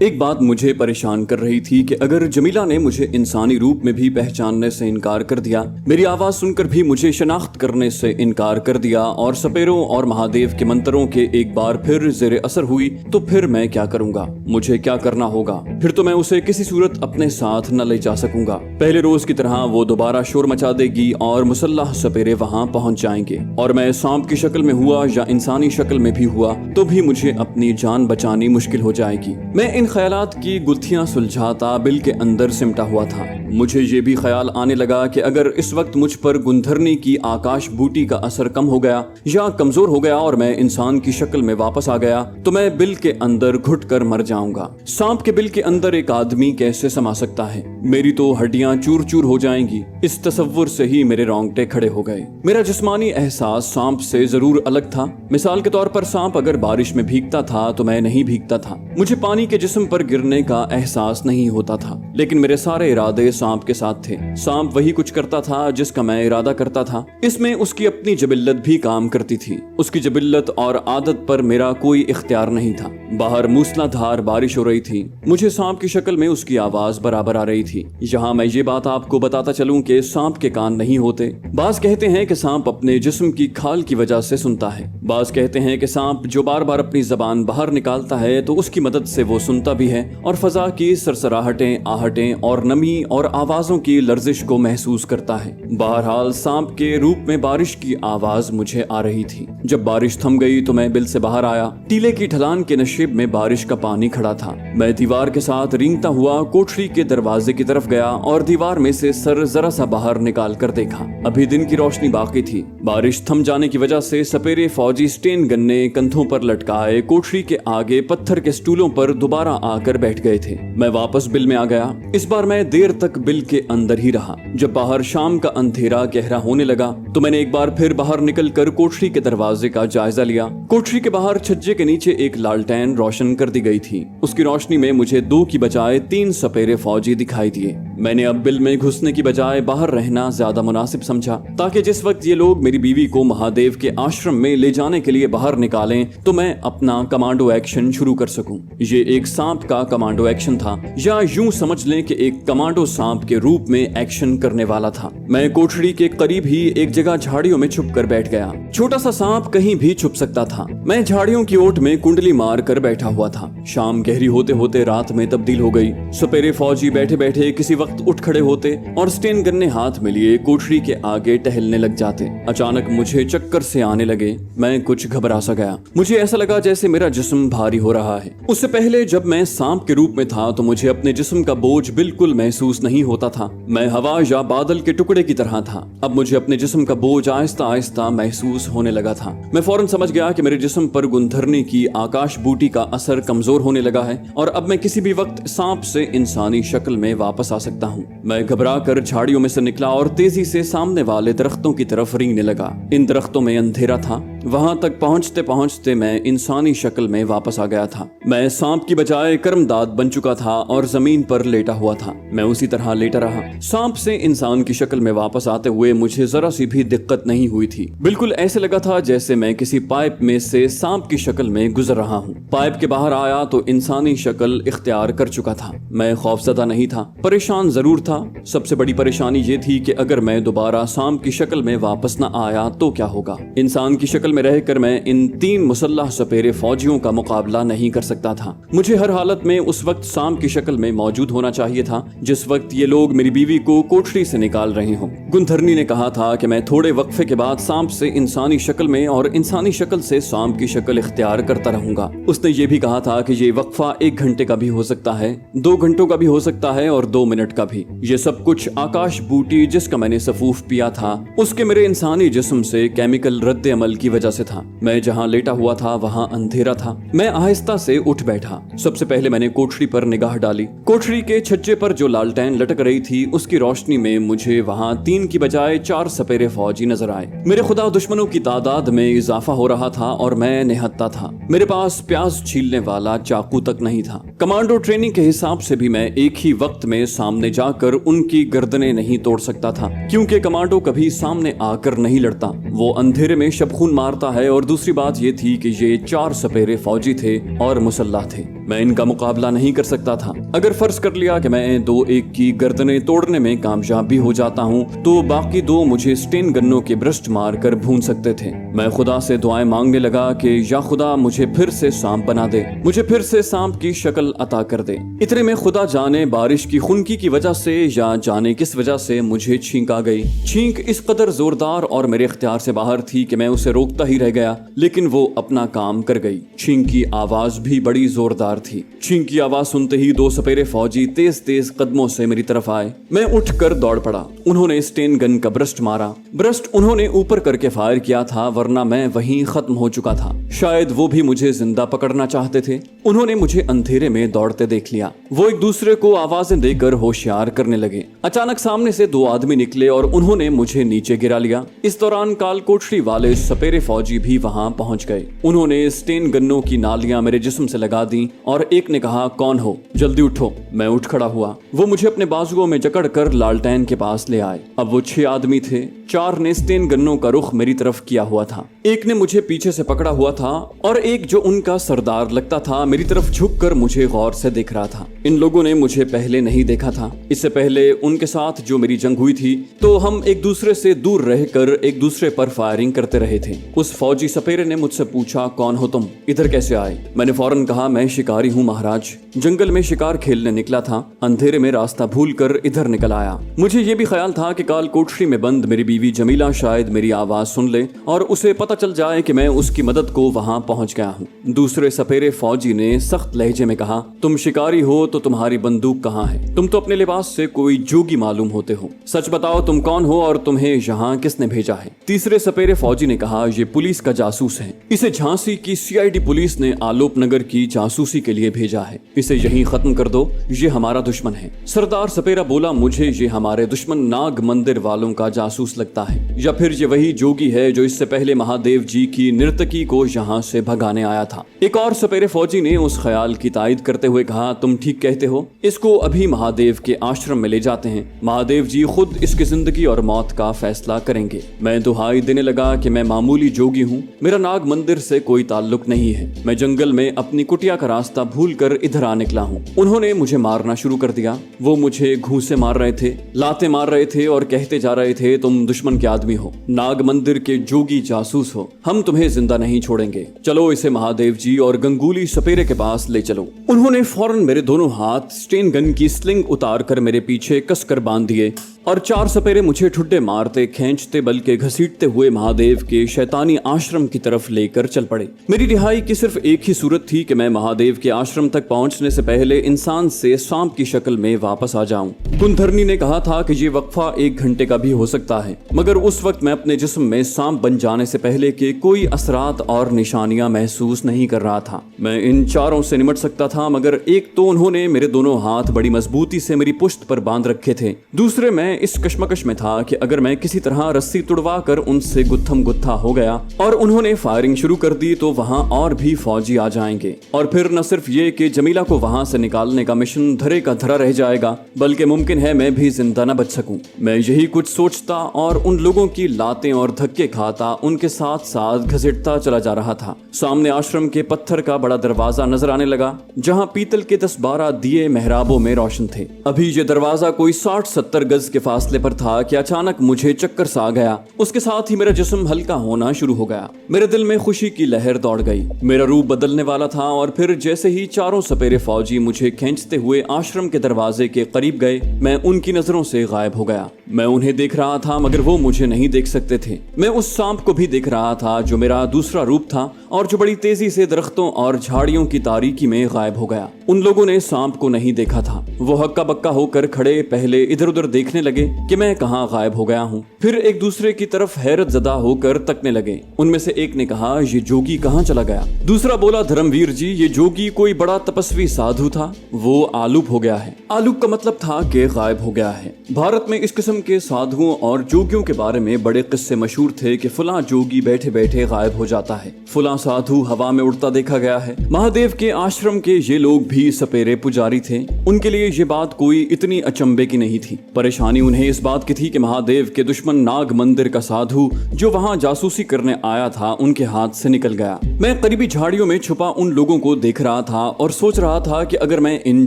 एक बात मुझे परेशान कर रही थी कि अगर जमीला ने मुझे इंसानी रूप में भी पहचानने से इनकार कर दिया, मेरी आवाज सुनकर भी मुझे शनाख्त करने से इनकार कर दिया और सपेरों और महादेव के मंत्रों के एक बार फिर जेर असर हुई, तो फिर मैं क्या करूंगा? मुझे क्या करना होगा? फिर तो मैं उसे किसी सूरत अपने साथ न ले जा सकूंगा। पहले रोज की तरह वो दोबारा शोर मचा देगी और मुसल्लाह सपेरे वहां पहुंच जाएंगे, और मैं सांप की शक्ल में हुआ या इंसानी शक्ल में भी हुआ तो भी मुझे अपनी जान बचानी मुश्किल हो जाएगी। मैं इन ख्यालात की गुत्थियां सुलझाता बिल के अंदर सिमटा हुआ था। मुझे ये भी ख्याल आने लगा कि अगर इस वक्त मुझ पर गुंधरनी की आकाश बूटी का असर कम हो गया या कमजोर हो गया और मैं इंसान की शक्ल में वापस आ गया तो मैं बिल के अंदर घुट कर मर जाऊंगा। सांप के बिल के अंदर एक आदमी कैसे समा सकता है? मेरी तो हड्डियां चूर चूर हो जाएंगी। इस तसव्वुर से ही मेरे रोंगटे खड़े हो गए। मेरा जिस्मानी एहसास सांप से जरूर अलग था। मिसाल के तौर पर सांप अगर बारिश में भीगता था तो मैं नहीं भीगता था। मुझे पानी के जिस्म पर गिरने का एहसास नहीं होता था, लेकिन मेरे सारे इरादे सांप के साथ थे। सांप वही कुछ करता था जिसका मैं इरादा करता था। इसमें उसकी अपनी जबिल्लत भी काम करती थी। उसकी जबिल्लत और आदत पर मेरा कोई इख्तियार नहीं था। बाहर मूसलाधार बारिश हो रही थी। मुझे सांप की शक्ल में उसकी आवाज बराबर आ रही थी। यहाँ मैं ये बात आपको बताता चलूं कि सांप के कान नहीं होते। बाज कहते हैं कि सांप अपने जिस्म की खाल की वजह से सुनता है। बाज कहते हैं कि सांप जो बार बार अपनी जबान बाहर निकालता है तो उसकी मदद से वो सुनता भी है और फजा की सरसराहटें, आहटें और नमी और आवाजों की लर्जिश को महसूस करता है। बहरहाल सांप के रूप में बारिश की आवाज मुझे आ रही थी। जब बारिश थम गई तो मैं बिल से बाहर आया। टीले की ढलान के नशेब में बारिश का पानी खड़ा था। मैं दीवार के साथ रेंगता हुआ कोठरी के दरवाजे की तरफ गया और दीवार में से सर जरा सा बाहर निकाल कर देखा। अभी दिन की रोशनी बाकी थी। बारिश थम जाने की वजह से सपेरे फौजी स्टेन गन्ने कंधों पर लटकाए कोठरी के आगे पत्थर के स्टूलों पर दोबारा आकर बैठ गए थे। मैं वापस बिल में आ गया। इस बार मैं देर तक बिल के अंदर ही रहा। जब बाहर शाम का अंधेरा गहरा होने लगा तो मैंने एक बार फिर बाहर निकलकर कोठरी के दरवाजे का जायजा लिया। कोठरी के बाहर छज्जे के नीचे एक लालटेन रोशन कर दी गई थी। उसकी रोशनी में मुझे 2 की बजाय 3 सपेरे फौजी दिखाई दिए। मैंने अब बिल में घुसने की बजाय बाहर रहना ज्यादा मुनासिब समझा, ताकि जिस वक्त ये लोग मेरी बीवी को महादेव के आश्रम में ले जाने के लिए बाहर निकालें तो मैं अपना कमांडो एक्शन शुरू कर सकूं। ये एक सांप का कमांडो एक्शन था, या यूं समझ लें कि एक कमांडो सांप के रूप में एक्शन करने वाला था। मैं कोठरी के करीब ही एक जगह झाड़ियों में छुप कर बैठ गया। छोटा सा सांप कहीं भी छुप सकता था। मैं झाड़ियों की ओट में कुंडली मार कर बैठा हुआ था। शाम गहरी होते होते रात में तब्दील हो गई। सपेरे फौजी बैठे बैठे किसी वक्त उठ खड़े होते और स्टेन गन्ने हाथ में लिए कोठरी के आगे टहलने लग जाते। अचानक मुझे चक्कर से आने लगे। मैं कुछ घबरा सा गया। मुझे ऐसा लगा जैसे मेरा जिस्म भारी हो रहा है। उससे पहले जब मैं सांप के रूप में था तो मुझे अपने जिस्म का बोझ बिल्कुल महसूस नहीं होता था। मैं हवा या बादल के टुकड़े की तरह था। अब मुझे अपने जिस्म का बोझ आहिस्ता आहिस्ता महसूस होने लगा था। मैं फौरन समझ गया कि मेरे जिस्म पर गुंधरनी की आकाश बूटी का असर कमजोर होने लगा है और अब मैं किसी भी वक्त सांप से इंसानी शक्ल में वापस आ सकता हूँ। मैं घबरा कर झाड़ियों में से निकला और तेजी से सामने वाले दरख्तों की तरफ रेंगने लगा। इन दरख्तों में अंधेरा था। वहां तक पहुंचते पहुंचते मैं इंसानी शक्ल में वापस आ गया था। मैं सांप की बजाय कर्मदाद बन चुका था और जमीन पर लेटा हुआ था। मैं उसी तरह लेटा रहा। सांप से इंसान की शक्ल में वापस आते हुए मुझे जरा सी भी दिक्कत नहीं हुई थी। बिल्कुल ऐसे लगा था जैसे मैं किसी पाइप में से सांप की शक्ल में गुजर रहा हूँ। पाइप के बाहर आया तो इंसानी शक्ल इख्तियार कर चुका था। मैं खौफजदा नहीं था, परेशान जरूर था। सबसे बड़ी परेशानी ये थी कि अगर मैं दोबारा सांप की शक्ल में वापस न आया तो क्या होगा। इंसान की शक्ल में रहकर मैं इन 3 मुसल्लाह सपेरे फौजियों का मुकाबला नहीं कर सकता था। मुझे हर हालत में उस वक्त सांप की शक्ल में मौजूद होना चाहिए था जिस वक्त ये लोग मेरी बीवी को कोठरी से निकाल रहे हों। गुंधरनी ने कहा था कि मैं थोड़े वक्फे के बाद सांप से इंसानी शक्ल में और इंसानी शक्ल से सांप की शक्ल इख्तियार करता रहूंगा। उसने ये भी कहा था कि ये वक्फा 1 घंटे का भी हो सकता है, 2 घंटों का भी हो सकता है और 2 मिनट का भी। ये सब कुछ आकाश बूटी जिसका मैंने सफूफ पिया था उसके मेरे इंसानी जिस्म से केमिकल रद्द अमल की वजह से था। मैं जहाँ लेटा हुआ था वहाँ अंधेरा था। मैं आहिस्ता से उठ बैठा। सबसे पहले मैंने कोठरी पर निगाह डाली। कोठरी के छज्जे पर जो लालटेन लटक रही थी उसकी रोशनी में मुझे वहाँ 3 की बजाय 4 सपेरे फौजी नजर आए। मेरे खुदा दुश्मनों की तादाद में इजाफा हो रहा था और मैं निहत्ता था। मेरे पास प्याज छीलने वाला चाकू तक नहीं था। कमांडो ट्रेनिंग के हिसाब से भी मैं एक ही वक्त में सामने जाकर उनकी गर्दनें नहीं तोड़ सकता था, क्योंकि कमांडो कभी सामने आकर नहीं लड़ता। वो अंधेरे में शबखून मारता है। और दूसरी बात ये थी कि ये 4 सपेरे फौजी थे और मुसल्लाह थे। मैं इनका मुकाबला नहीं कर सकता था। अगर फर्ज कर लिया कि मैं 2-1 की गर्दनें तोड़ने में कामयाब भी हो जाता हूँ तो बाकी 2 मुझे स्टेन गन्नों के ब्रस्ट मार कर भून सकते थे। मैं खुदा से दुआएं मांगने लगा कि या खुदा मुझे फिर से सांप बना दे, मुझे फिर से सांप की शक्ल अता कर दे। इतने में खुदा जाने बारिश की खुनकी की वजह से या जाने किस वजह से मुझे छींक आ गई। छींक इस कदर जोरदार और मेरे इख्तियार से बाहर थी कि मैं उसे रोकता ही रह गया, लेकिन वो अपना काम कर गई। छींक की आवाज भी बड़ी जोरदार थी। छींक की आवाज सुनते ही 2 सपेरे फौजी तेज तेज कदमों से मेरी तरफ आए। मैं उठकर दौड़ पड़ा। उन्होंने स्टेन गन का ब्रस्ट मारा। ब्रस्ट उन्होंने ऊपर करके फायर किया था, वरना मैं वहीं खत्म हो चुका था। शायद वो भी मुझे जिंदा पकड़ना चाहते थे। उन्होंने मुझे अंधेरे में दौड़ते देख लिया। वो एक दूसरे को आवाजें देकर होशियार करने लगे। अचानक सामने से 2 आदमी निकले और उन्होंने मुझे नीचे गिरा लिया। इस दौरान कालकोठरी वाले सपेरे फौजी भी वहां पहुंच गए। उन्होंने स्टेन गन्नों की नालियां मेरे जिस्म से लगा दी और एक ने कहा, कौन हो, जल्दी उठो। मैं उठ खड़ा हुआ। वो मुझे अपने बाजुओं में जकड़कर लालटेन के पास ले आए। अब वो 6 आदमी थे। 4 ने स्टेन गन्नों का रुख मेरी तरफ किया हुआ था। एक ने मुझे पीछे से पकड़ा हुआ था और एक जो उनका सरदार लगता था मेरी तरफ झुककर मुझे गौर से देख रहा था। इन लोगों ने मुझे पहले नहीं देखा था। इससे पहले उनके साथ जो मेरी जंग हुई थी तो हम एक दूसरे से दूर रहकर एक दूसरे पर फायरिंग करते रहे थे। उस फौजी सपेरे ने मुझसे पूछा, कौन हो तुम, इधर कैसे आए? मैंने फौरन कहा, मैं शिकारी हूँ महाराज, जंगल में शिकार खेलने निकला था, अंधेरे में रास्ता भूलकर इधर निकल आया। मुझे ये भी ख्याल था कि कालकोठरी में बंद मेरी बीवी जमीला शायद मेरी आवाज सुन ले और उसे पता चल जाए कि मैं उसकी मदद को वहां पहुंच गया हूँ। दूसरे सपेरे फौजी ने सख्त लहजे में कहा, तुम शिकारी हो तो तुम्हारी बंदूक कहाँ है? तुम तो अपने लिबास से कोई जोगी मालूम होते हो। सच बताओ तुम कौन हो और तुम्हें यहाँ किसने भेजा है? तीसरे सपेरे फौजी ने कहा, ये पुलिस का जासूस है। इसे झांसी की सीआईडी पुलिस ने आलोप नगर की जासूसी के लिए भेजा है। इसे यहीं खत्म कर दो, ये हमारा दुश्मन है। सरदार सपेरा बोला, मुझे ये हमारे दुश्मन नाग मंदिर वालों का जासूस लगता है, या फिर ये वही जोगी है जो इससे पहले महादेव जी की नर्तकी को यहाँ से भगाने आया था। एक और सपेरे फौजी ने उस ख्याल की तायद करते हुए कहा, तुम ठीक कहते हो, इसको अभी महादेव के आश्रम में ले जाते हैं। महादेव जी खुद इसकी जिंदगी और मौत का फैसला करेंगे। मैं दुहाई देने लगा कि मैं मामूली जोगी हूँ, मेरा नाग मंदिर से कोई ताल्लुक नहीं है। मैं जंगल में अपनी कुटिया का रास्ता भूलकर इधर आ निकला हूँ। उन्होंने मुझे मारना शुरू कर दिया। वो मुझे घूंसे मार रहे थे, लाते मार रहे थे और कहते जा रहे थे, तुम दुश्मन के आदमी हो, नाग मंदिर के जोगी जासूस हो, हम तुम्हें जिंदा नहीं छोड़ेंगे। चलो इसे महादेव जी और गंगूली सपेरे के पास ले चलो। उन्होंने फौरन मेरे दोनों हाथ स्टेन गन की स्लिंग उतार कर मेरे पीछे कसकर बांध दिए और 4 सपेरे मुझे ठुड्डे मारते, खींचते, बल्कि घसीटते हुए महादेव के शैतानी आश्रम की तरफ लेकर चल पड़े। मेरी रिहाई की सिर्फ एक ही सूरत थी कि मैं महादेव के आश्रम तक पहुंचने से पहले इंसान से सांप की शक्ल में वापस आ जाऊं। कुंधरनी ने कहा था कि ये वक्फा 1 घंटे का भी हो सकता है, मगर उस वक्त मैं अपने जिस्म में सांप बन जाने से पहले के कोई असरात और निशानियां महसूस नहीं कर रहा था। मैं इन 4 से निमट सकता था, मगर एक तो उन्होंने मेरे दोनों हाथ बड़ी मजबूती से मेरी पुश्त पर बांध रखे थे, दूसरे मैं इस कशमकश में था कि अगर मैं किसी तरह रस्सी तुड़वा कर उनसे गुत्थम गुत्था हो गया और उन्होंने फायरिंग शुरू कर दी तो वहां और भी फौजी आ जाएंगे, और फिर न सिर्फ ये कि जमीला को वहां से निकालने का मिशन धरे का धरा रह जाएगा, बल्कि मुमकिन है मैं भी जिंदा न बच सकूं। मैं यही कुछ सोचता और उन लोगों की लातें और धक्के खाता उनके साथ साथ घसीटता चला जा रहा था। सामने आश्रम के पत्थर का बड़ा दरवाजा नजर आने लगा, जहां पीतल के 10-12 दिए मेहराबों में रोशन थे। अभी ये दरवाजा कोई 60-70 गज के फासले पर था कि अचानक मुझे चक्कर सा आ गया। उसके साथ ही मेरा जिस्म हल्का होना शुरू हो गया। मेरे दिल में खुशी की लहर दौड़ गई। मेरा रूप बदलने वाला था और फिर जैसे ही 4 सपेरे फौजी मुझे खींचते हुए आश्रम के दरवाजे के करीब गए, मैं उनकी नजरों से गायब हो गया। मैं उन्हें देख रहा था मगर वो मुझे नहीं देख सकते थे। मैं उस सांप को भी देख रहा था जो मेरा दूसरा रूप था और जो बड़ी तेजी से दरख्तों और झाड़ियों की तारीकी में गायब हो गया। उन लोगों ने सांप को नहीं देखा था। वो हक्का बक्का होकर खड़े पहले इधर उधर देखने लगे कि मैं कहाँ गायब हो गया हूँ, फिर एक दूसरे की तरफ हैरत ज़दा होकर तकने लगे। उनमें से एक ने कहा, ये जोगी कहाँ चला गया? दूसरा बोला, धर्मवीर जी, ये जोगी कोई बड़ा तपस्वी साधु था, वो आलूप हो गया है। आलूप का मतलब था कि गायब हो गया है। भारत में इस किस्म के साधुओं और जोगियों के बारे में बड़े किस्से मशहूर थे कि फला जोगी बैठे बैठे गायब हो जाता है, फला साधु हवा में उड़ता देखा गया है। महादेव के आश्रम के ये लोग भी भी सपेरे पुजारी थे। उनके लिए ये बात कोई इतनी अचंभे की नहीं थी। परेशानी उन्हें इस बात की थी कि महादेव के दुश्मन नाग मंदिर का साधु जो वहां जासूसी करने आया था उनके हाथ से निकल गया। मैं करीबी झाड़ियों में छुपा उन लोगों को देख रहा था और सोच रहा था कि अगर मैं इन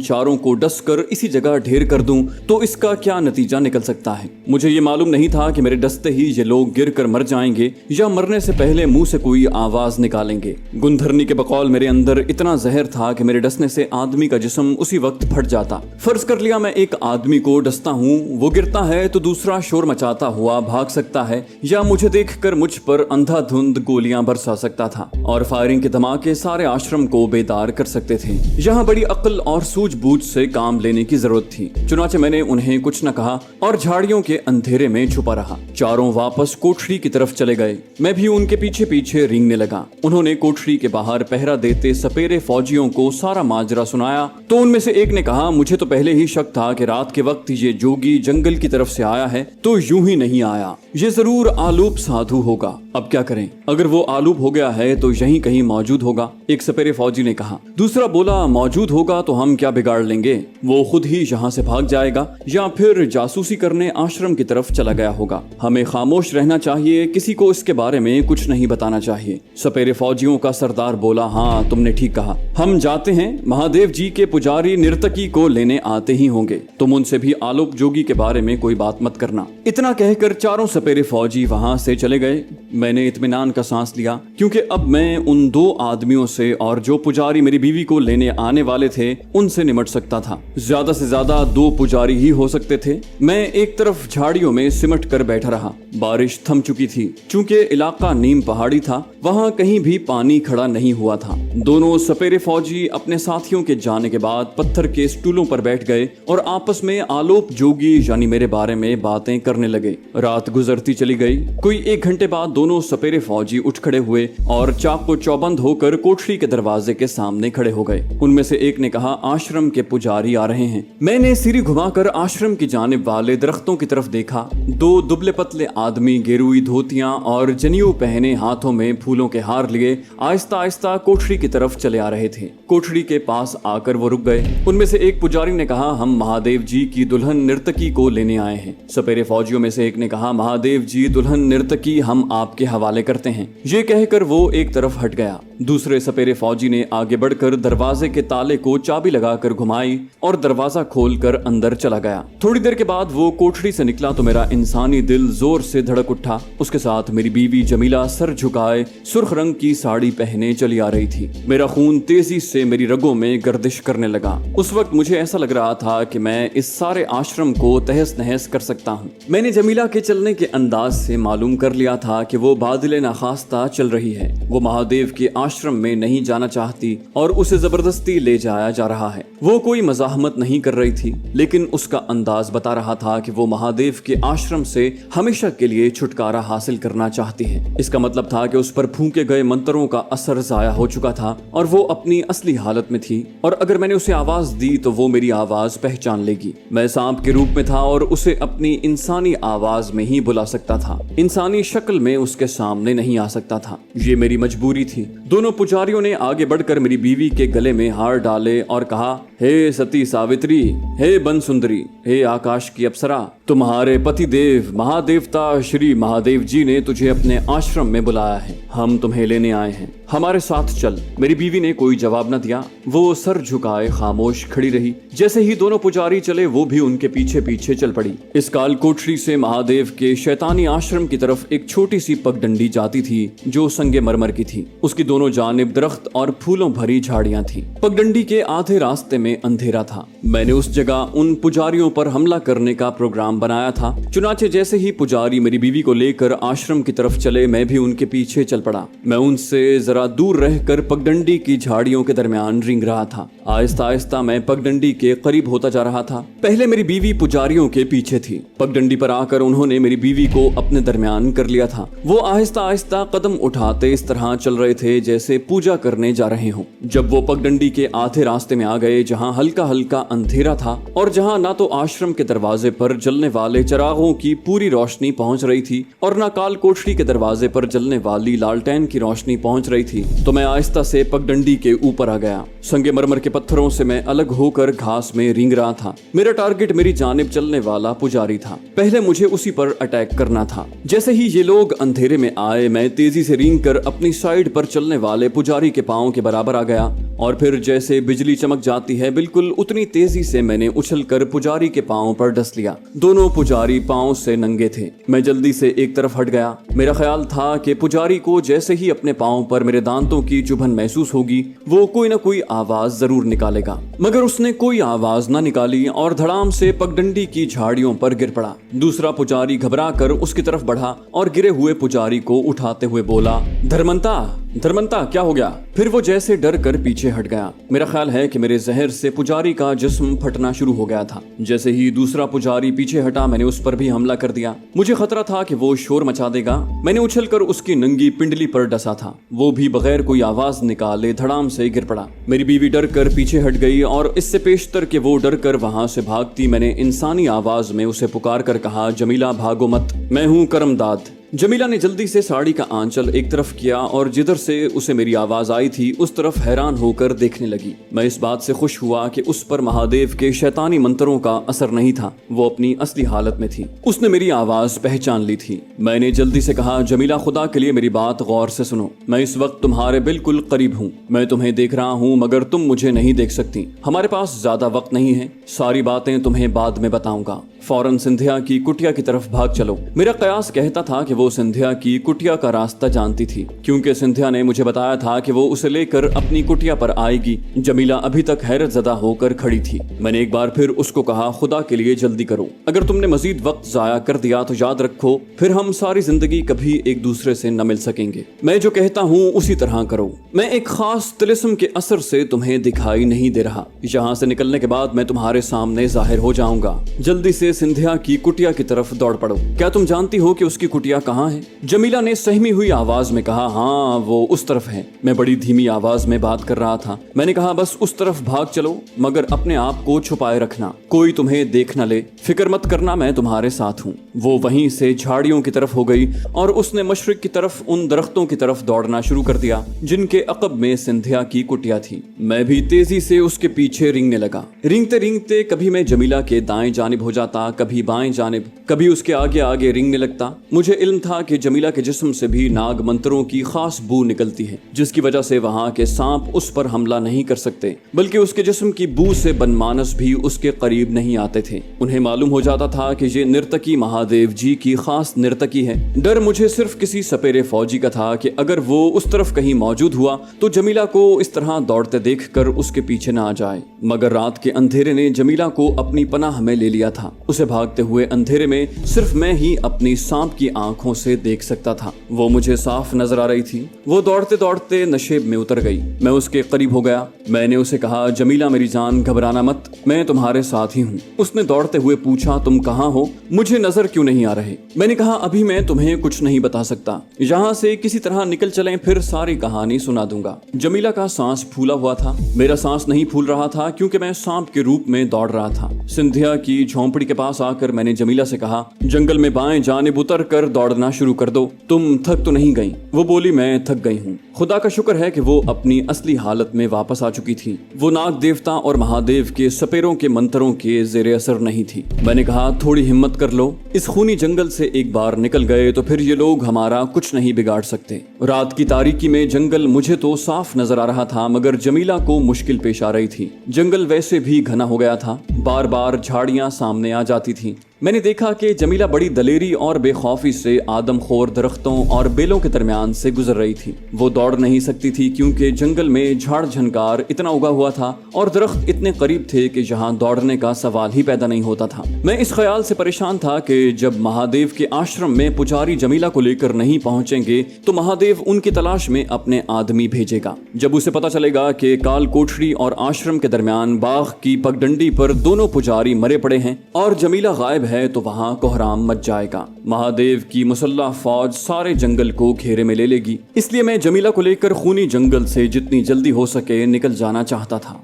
चारों को डसकर इसी जगह ढेर कर दूं तो इसका क्या नतीजा निकल सकता है। मुझे ये मालूम नहीं था कि मेरे डसते ही ये लोग गिर कर मर जाएंगे या मरने से पहले मुंह से कोई आवाज निकालेंगे। गुंधरनी के बकौल मेरे अंदर इतना जहर था कि मेरे डसने से आदमी का जिस्म उसी वक्त फट जाता। फर्ज कर लिया मैं एक आदमी को डसता हूँ, वो गिरता है तो दूसरा शोर मचाता हुआ भाग सकता है या मुझे देखकर मुझ पर अंधाधुंध गोलियां बरसा सकता था और फायरिंग के धमाके सारे आश्रम को बेदार कर सकते थे। यहाँ बड़ी अक्ल और सूझबूझ से काम लेने की जरूरत थी। चुनाचे मैंने उन्हें कुछ न कहा और झाड़ियों के अंधेरे में छुपा रहा। चारों वापस कोठरी की तरफ चले गए। मैं भी उनके पीछे पीछे रेंगने लगा। उन्होंने कोठरी के बाहर पहरा देते सपेरे फौजियों को सारा माजरा सुनाया तो उनमें से एक ने कहा, मुझे तो पहले ही शक था कि रात के वक्त ये जोगी जंगल की तरफ से आया है तो यूं ही नहीं आया, ये जरूर आलूप साधु होगा। अब क्या करें, अगर वो आलूप हो गया है तो यहीं कहीं मौजूद होगा, एक सपेरे फौजी ने कहा। दूसरा बोला, मौजूद होगा तो हम क्या बिगाड़ लेंगे, वो खुद ही यहाँ से भाग जाएगा या फिर जासूसी करने आश्रम की तरफ चला गया होगा। हमें खामोश रहना चाहिए, किसी को इसके बारे में कुछ नहीं बताना चाहिए। सपेरे फौजियों का सरदार बोला, हाँ तुमने ठीक कहा, हम जाते हैं, महादेव जी के पुजारी नर्तकी को लेने आते ही होंगे, तुम उनसे भी आलोक जोगी के बारे में कोई बात मत करना। इतना कहकर चारों सपेरे फौजी वहां से चले गए। मैंने इत्मीनान का सांस लिया क्योंकि अब मैं उन दो आदमियों से और जो पुजारी मेरी बीवी को लेने आने वाले थे उनसे निमट सकता था। ज्यादा से ज्यादा 2 पुजारी ही हो सकते थे। मैं एक तरफ झाड़ियों में सिमट कर बैठा रहा। बारिश थम चुकी थी। चूंकि इलाका नीम पहाड़ी था, वहां कहीं भी पानी खड़ा नहीं हुआ था। दोनों सपेरे फौजी अपने साथियों के जाने के बाद पत्थर के स्टूलों पर बैठ गए और आपस में आलोप जोगी यानी मेरे बारे में बातें करने लगे। रात गुजरती चली गई। कोई 1 घंटे बाद दोनों सपेरे फौजी उठ खड़े हुए और चाको चौबंद होकर कोठरी के दरवाजे के सामने खड़े हो गए। उनमें से एक ने कहा, आश्रम के पुजारी आ रहे हैं। मैंने सिरी घुमाकर आश्रम की जानिब वाले दरख्तों की तरफ देखा। 2 दुबले पतले आदमी गेरुई धोतियां और जनेऊ पहने हाथों में फूलों के हार लिए आहिस्ता आहिस्ता कोठरी की तरफ चले आ रहे थे। कोठरी के पास आकर वो रुक गए। उनमें से एक पुजारी ने कहा, हम महादेव जी की दुल्हन नर्तकी को लेने आए हैं। सपेरे फौजियों में से एक ने कहा, महादेव जी दुल्हन नर्तकी हम आपके हवाले करते हैं। ये कहकर वो एक तरफ हट गया। दूसरे सपेरे फौजी ने आगे बढ़कर दरवाजे के ताले को चाबी लगाकर घुमाई और दरवाजा खोलकर अंदर चला गया। थोड़ी देर के बाद वो कोठरी से निकला तो मेरा इंसानी दिल जोर से धड़क उठा। उसके साथ मेरी बीवी जमीला सर झुकाए सुर्ख रंग की साड़ी पहने चली आ रही थी। मेरा खून तेजी से मेरी रगों में गर्दिश करने लगा। उस वक्त मुझे ऐसा लग रहा था कि मैं इस सारे आश्रम को तहस नहस कर सकता हूँ। मैंने जमीला के चलने के अंदाज से मालूम कर लिया था कि वो बादले नाखास्ता चल रही है। वो महादेव के आश्रम में नहीं जाना चाहती और उसे जबरदस्ती ले जाया जा रहा है। वो कोई मजाहमत नहीं कर रही थी, लेकिन उसका अंदाज बता रहा था कि वो महादेव के आश्रम से हमेशा के लिए छुटकारा हासिल करना चाहती है। इसका मतलब था कि उस पर फूंके गए मंत्रों का असर जाया हो चुका था और वो अपनी असली हालत में थी और अगर मैंने उसे आवाज दी तो वो मेरी आवाज पहचान लेगी। मैं सांप के रूप में था और उसे अपनी इंसानी आवाज में ही बुला सकता था। इंसानी शक्ल में उसके सामने नहीं आ सकता था। ये मेरी मजबूरी थी। दोनों पुजारियों ने आगे बढ़कर मेरी बीवी के गले में हार डाले और कहा, हे सती सावित्री, हे बन सुंदरी, हे आकाश की अप्सरा, तुम्हारे पति देव महादेवता श्री महादेव जी ने तुझे अपने आश्रम में बुलाया है। हम तुम्हें लेने आए हैं, हमारे साथ चल। मेरी बीवी ने कोई जवाब न दिया। वो सर झुकाए खामोश खड़ी रही। जैसे ही दोनों पुजारी चले वो भी उनके पीछे पीछे चल पड़ी। इस काल कोठरी से महादेव के शैतानी आश्रम की तरफ एक छोटी सी पगडंडी जाती थी जो संगे मरमर की थी। उसकी दोनों जानिब दरख्त और फूलों भरी झाड़ियां थी। पगडंडी के आधे रास्ते में अंधेरा था। मैंने उस जगह उन पुजारियों पर हमला करने का प्रोग्राम बनाया था। चुनाचे जैसे ही पुजारी मेरी बीवी को लेकर आश्रम की तरफ चले मैं भी उनके पीछे चल पड़ा। मैं उनसे जरा दूर रहकर पगडंडी की झाड़ियों के दरमियान रेंग रहा था। आहिस्ता आहिस्ता मैं पगडंडी के करीब होता जा रहा था। पहले मेरी बीवी पुजारियों के पीछे थी। पगडंडी पर आकर उन्होंने मेरी बीवी को अपने दरमियान कर लिया था। वो आहिस्ता आहिस्ता कदम उठाते इस तरह चल रहे थे जैसे पूजा करने जा रहे हों। जब वो पगडंडी के आधे रास्ते में आ गए जहाँ हल्का हल्का अंधेरा था और जहाँ ना तो आश्रम के दरवाजे पर जलने वाले चिरागों की पूरी रोशनी पहुंच रही थी और ना काल कोठरी के दरवाजे पर जलने वाली लालटेन की रोशनी पहुंच रही थी, तो मैं आहिस्ता से पगडंडी के ऊपर आ गया। संगमरमर के पत्थरों से मैं अलग होकर घास में रेंग रहा था। मेरा टारगेट मेरी जानिब चलने वाला पुजारी था। पहले मुझे उसी पर अटैक करना था। जैसे ही ये लोग अंधेरे में आए, मैं तेजी से रेंग कर अपनी साइड पर चलने वाले पुजारी के पांव के बराबर आ गया और फिर जैसे बिजली चमक जाती है, बिल्कुल उतनी तेजी से मैंने उछलकर पुजारी के पांव पर डस लिया। दोनों पुजारी पांव से नंगे थे। मैं जल्दी से एक तरफ हट गया। मेरा ख्याल था कि पुजारी को जैसे ही अपने पांव पर मेरे दांतों की चुभन महसूस होगी, वो कोई ना कोई आवाज जरूर निकालेगा, मगर उसने कोई आवाज ना निकाली और धड़ाम से पगडंडी की झाड़ियों पर गिर पड़ा। दूसरा पुजारी घबरा कर उसकी तरफ बढ़ा और गिरे हुए पुजारी को उठाते हुए बोला, धर्मंता धर्मंता क्या हो गया? फिर वो जैसे डर कर पीछे हट गया। मेरा ख्याल है कि मेरे जहर से पुजारी का जिस्म फटना शुरू हो गया था। जैसे ही दूसरा पुजारी पीछे हटा, मैंने उस पर भी हमला कर दिया। मुझे खतरा था कि वो शोर मचा देगा। मैंने उछलकर उसकी नंगी पिंडली पर डसा था। वो भी बगैर कोई आवाज निकाले धड़ाम से गिर पड़ा। मेरी बीवी डर कर पीछे हट गई और इससे पेशतर कि वो डर कर वहां से भागती, मैंने इंसानी आवाज में उसे पुकार कर कहा, जमीला भागो मत, मैं हूँ करमदाद। जमीला ने जल्दी से साड़ी का आंचल एक तरफ किया और जिधर से उसे मेरी आवाज आई थी उस तरफ हैरान होकर देखने लगी। मैं इस बात से खुश हुआ कि उस पर महादेव के शैतानी मंत्रों का असर नहीं था। वो अपनी असली हालत में थी। उसने मेरी आवाज पहचान ली थी। मैंने जल्दी से कहा, जमीला खुदा के लिए मेरी बात गौर से सुनो। मैं इस वक्त तुम्हारे बिल्कुल करीब हूँ। मैं तुम्हें देख रहा हूँ मगर तुम मुझे नहीं देख सकती। हमारे पास ज्यादा वक्त नहीं है। सारी बातें तुम्हें बाद में बताऊंगा। फौरन सिंधिया की कुटिया की तरफ भाग चलो। मेरा कयास कहता था कि वो सिंधिया की कुटिया का रास्ता जानती थी, क्योंकि सिंधिया ने मुझे बताया था कि वो उसे लेकर अपनी कुटिया पर आएगी। जमीला अभी तक हैरत ज़दा होकर खड़ी थी। मैंने एक बार फिर उसको कहा, खुदा के लिए जल्दी करो। अगर तुमने मजीद वक्त जाया कर दिया तो याद रखो, फिर हम सारी जिंदगी कभी एक दूसरे से न मिल सकेंगे। मैं जो कहता हूँ उसी तरह करो। मैं एक खास तिलिस्म के असर से तुम्हें दिखाई नहीं दे रहा। यहाँ से निकलने के बाद मैं तुम्हारे सामने जाहिर हो जाऊंगा। जल्दी से सिंधिया की कुटिया की तरफ दौड़ पड़ो। क्या तुम जानती हो कि उसकी कुटिया कहाँ है? जमीला ने सहमी हुई आवाज में कहा, हाँ वो उस तरफ है। मैं बड़ी धीमी आवाज में बात कर रहा था। मैंने कहा, बस उस तरफ भाग चलो, मगर अपने आप को छुपाए रखना, कोई तुम्हें देख न ले। फिक्र मत करना, मैं तुम्हारे साथ हूँ। वो वहीं से झाड़ियों की तरफ हो गई और उसने मशरिक की तरफ उन दरख्तों की तरफ दौड़ना शुरू कर दिया जिनके अकब में सिंधिया की कुटिया थी। मैं भी तेजी से उसके पीछे रेंगने लगा। रेंगते रेंगते कभी मैं जमीला के दाएं जानिब हो जाता, कभी बाएं जानिब, कभी उसके आगे आगे रेंगने लगता। मुझे इल्म था कि जमीला के जिस्म से भी नाग मंत्रों की खास बू निकलती है, जिसकी वजह से वहां के सांप उस पर हमला नहीं कर सकते, बल्कि उसके जिस्म की बू से बनमानस भी उसके करीब नहीं आते थे। उन्हें मालूम हो जाता था कि ये नर्तकी महादेव जी की खास नर्तकी है। डर मुझे सिर्फ किसी सपेरे फौजी का था कि अगर वो उस तरफ कहीं मौजूद हुआ तो जमीला को इस तरह दौड़ते देखकर उसके पीछे न आ जाए। मगर रात के अंधेरे ने जमीला को अपनी पनाह में ले लिया था। उसे भागते हुए अंधेरे में सिर्फ मैं ही अपनी सांप की आंखों से देख सकता था। वो मुझे साफ नजर आ रही थी। वो दौड़ते दौड़ते नशेब में उतर गई। मैं उसके करीब हो गया। मैंने उसे कहा, जमीला मेरी जान, घबराना मत, मैं तुम्हारे साथ ही हूँ। उसने दौड़ते हुए पूछा, तुम कहाँ हो? मुझे नजर क्यों नहीं आ रहे? मैंने कहा, अभी मैं तुम्हें कुछ नहीं बता सकता। यहाँ से किसी तरह निकल चलें, फिर सारी कहानी सुना दूंगा। जमीला का सांस फूला हुआ था। मेरा सांस नहीं फूल रहा था क्योंकि मैं सांप के रूप में दौड़ रहा था। सिंधिया की झोंपड़ी के पास आकर मैंने जमीला से कहा, जंगल में बाएं जानिब उतर कर दौड़ना शुरू कर दो। तुम थक तो नहीं गई? वो बोली, मैं थक गई हूँ। खुदा का शुक्र है कि वो अपनी असली हालत में वापस आ चुकी थी। वो नाग देवता और महादेव के सपेरों के मंत्रों के जेरे असर नहीं थी। मैंने कहा, थोड़ी हिम्मत कर लो। इस खूनी जंगल से एक बार निकल गए तो फिर ये लोग हमारा कुछ नहीं बिगाड़ सकते। रात की तारीकी में जंगल मुझे तो साफ नजर आ रहा था, मगर जमीला को मुश्किल पेश आ रही थी। जंगल वैसे भी घना हो गया था। बार बार झाड़ियां सामने आ जाती थी। मैंने देखा कि जमीला बड़ी दलेरी और बेखौफी से आदमखोर दरख्तों और बेलों के दरमियान से गुजर रही थी। वो दौड़ नहीं सकती थी क्योंकि जंगल में झाड़ झनकार इतना उगा हुआ था और दरख्त इतने करीब थे कि जहां दौड़ने का सवाल ही पैदा नहीं होता था। मैं इस ख्याल से परेशान था कि जब महादेव के आश्रम में पुजारी जमीला को लेकर नहीं पहुंचेंगे तो महादेव उनकी तलाश में अपने आदमी भेजेगा। जब उसे पता चलेगा कि काल कोठरी और आश्रम के दरमियान बाग की पगडंडी पर दोनों पुजारी मरे पड़े हैं और जमीला गायब है, तो वहां कोहराम मच जाएगा। महादेव की मुसल्लह फौज सारे जंगल को घेरे में ले लेगी। इसलिए मैं जमीला को लेकर खूनी जंगल से जितनी जल्दी हो सके निकल जाना चाहता था।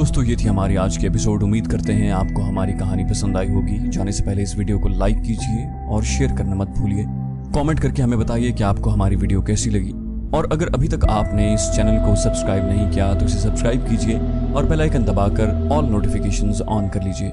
तो दोस्तों ये थी हमारी आज की एपिसोड। उम्मीद करते हैं आपको हमारी कहानी पसंद आई होगी। जाने से पहले इस वीडियो को लाइक कीजिए और शेयर करना मत भूलिए। कमेंट करके हमें बताइए कि आपको हमारी वीडियो कैसी लगी। और अगर अभी तक आपने इस चैनल को सब्सक्राइब नहीं किया तो इसे सब्सक्राइब कीजिए और बेल आइकन दबाकर ऑल नोटिफिकेशंस ऑन कर लीजिए।